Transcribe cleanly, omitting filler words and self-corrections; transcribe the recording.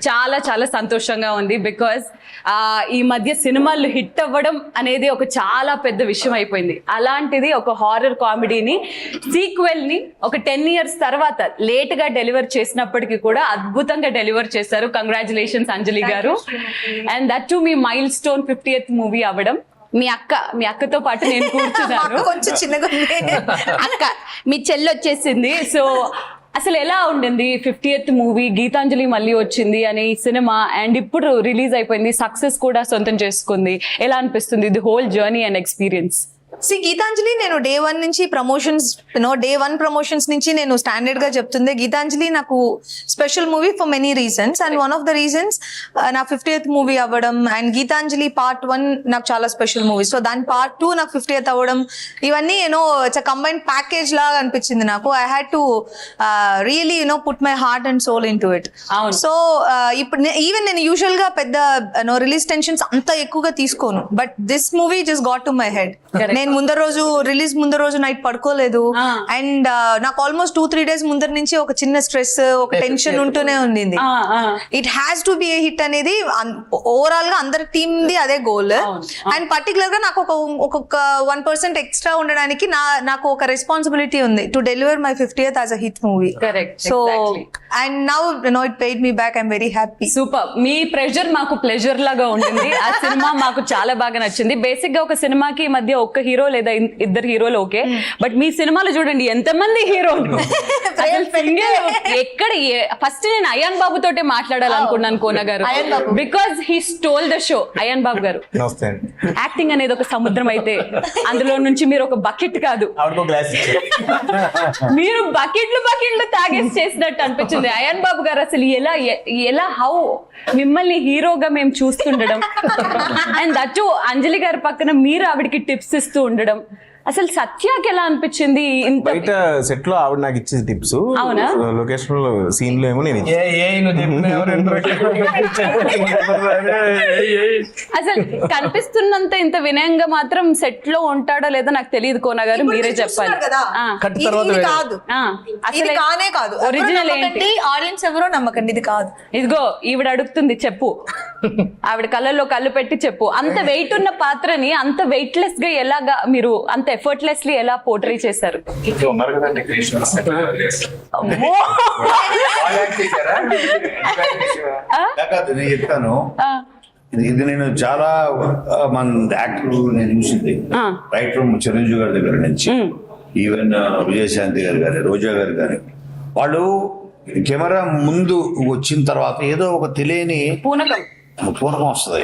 చాలా చాలా సంతోషంగా ఉంది. బికాస్ ఈ మధ్య సినిమాలు హిట్ అవ్వడం అనేది ఒక చాలా పెద్ద విషయం అయిపోయింది. అలాంటిది ఒక హారర్ కామెడీని సీక్వెల్ ని ఒక 10 years తర్వాత లేట్ గా డెలివర్ చేసినప్పటికీ కూడా అద్భుతంగా డెలివర్ చేశారు. కంగ్రాచులేషన్స్ అంజలి గారు. And that to me mile stone 50th movie అవ్వడం. మీ అక్కతో పాటు నేను కూర్చున్నాను. కొంచెం చిన్నగా అక్క మీ చెల్లి వచ్చేసింది. సో అసలు ఎలా ఉండింది 50th మూవీ, గీతాంజలి మళ్ళీ వచ్చింది అనే ఈ సినిమా, అండ్ ఇప్పుడు రిలీజ్ అయిపోయింది, సక్సెస్ కూడా సొంతం చేసుకుంది. ఎలా అనిపిస్తుంది the whole journey and experience? Geethanjali నేను డే 1 నుంచి ప్రమోషన్స్ డే 1 ప్రమోషన్స్ నుంచి నేను స్టాండర్డ్ గా చెప్తుంది గీతాంజలి నాకు special movie for many reasons. And one of the reasons నా 50th మూవీ అవ్వడం, అండ్ గీతాంజలి పార్ట్ 1 నాకు చాలా స్పెషల్ మూవీ. సో దాని పార్ట్ 2 నాకు 50th అవ్వడం, ఇవన్నీ ఇట్స్ అ కంబైన్డ్ ప్యాకేజ్ లాగా అనిపించింది నాకు. I had to really put my heart and soul into it. So ఇప్పుడు ఈవెన్ నేను యూజువల్ గా పెద్ద రిలీజ్ టెన్షన్స్ అంత ఎక్కువగా తీసుకోను, but this movie just got to my head. నేను రిలీజ్ ముందర రోజు నైట్ పడుకోలేదు. అండ్ నాకు ఆల్మోస్ట్ 2-3 days ముందర నుంచి ఒక చిన్న స్ట్రెస్, ఒక టెన్షన్ ఉంటూనే ఉండింది. It has to be A hit అనేది ఓవరాల్ గా అందరి టీమ్ ది అదే గోల్. అండ్ పర్టికులర్ గా నాకు ఒక 1% ఎక్స్ట్రా ఉండడానికి నాకు ఒక రెస్పాన్సిబిలిటీ ఉంది to deliver my 50th as a hit movie. So and now it paid me back. I'm very happy. Super. Me pressure మాకు ప్లెజర్ లాగా ఉండింది. ఆ సినిమా మాకు చాలా బాగా నచ్చింది. బేసిక్ గా ఒక సినిమాకి మధ్య ఒక్క హీరో లేదా 2 హీరోలు ఓకే, బట్ మీ సినిమాలో చూడండి ఎంతమంది హీరోలు. ఎక్కడ ఫస్ట్ నేను అయాన్ బాబు తోటే మాట్లాడాలనుకున్నాను Kona garu, because he stole the show. Ayan Babu garu, acting అనేది ఒక సముద్రం అయితే అందులో నుంచి మీరు ఒక బకెట్ కాదు, మీరు బకెట్లు తాగేసి చేసినట్టు అనిపించింది. అయాన్ బాబు గారు అసలు ఎలా హౌ మిమ్మల్ని హీరోగా మేము చూస్తుండడం, అండ్ దట్టు అంజలి గారి పక్కన మీరు ఆవిడకి టిప్స్ ఇస్తూ ఉండడం, అసలు సత్యాకి ఎలా అనిపించింది? బయట సెట్ లో ఆవిడ నాకు ఇచ్చేది టిప్స్, లొకేషన్ లో సీన్ లో ఏమో నేను అసలు కనిపిస్తున్నంత ఇంత వినయంగా మాత్రం సెట్ లో ఉంటాడో లేదో నాకు తెలియదు. కోన గారు మీరే చెప్పాలి. ఒరిజినల్ ఏంటి? ఆడియన్స్ ఎవరో నమ్మకండి, ఇది కాదు. ఇదిగో ఈవిడ అడుగుతుంది, చెప్పు. ఆవిడ కళ్ళల్లో కళ్ళు పెట్టి చెప్పు. అంత వెయిట్ ఉన్న పాత్రని అంత వెయిట్లెస్ గా ఎలాగా మీరు అంత ఎఫర్ట్లెస్లీ ఎలా పోర్ట్రే చేశారు? చెప్తాను, ఇది నేను చాలా మన యాక్టర్ నేను చూసింది రైట్ ఫ్రమ్ చిరంజీవి గారి దగ్గర నుంచి, ఈవెన్ విజయశాంతి గారు కానీ, రోజా గారు కానీ, వాళ్ళు కెమెరా ముందు వచ్చిన తర్వాత ఏదో ఒక తెలియని పూనకం వస్తుంది.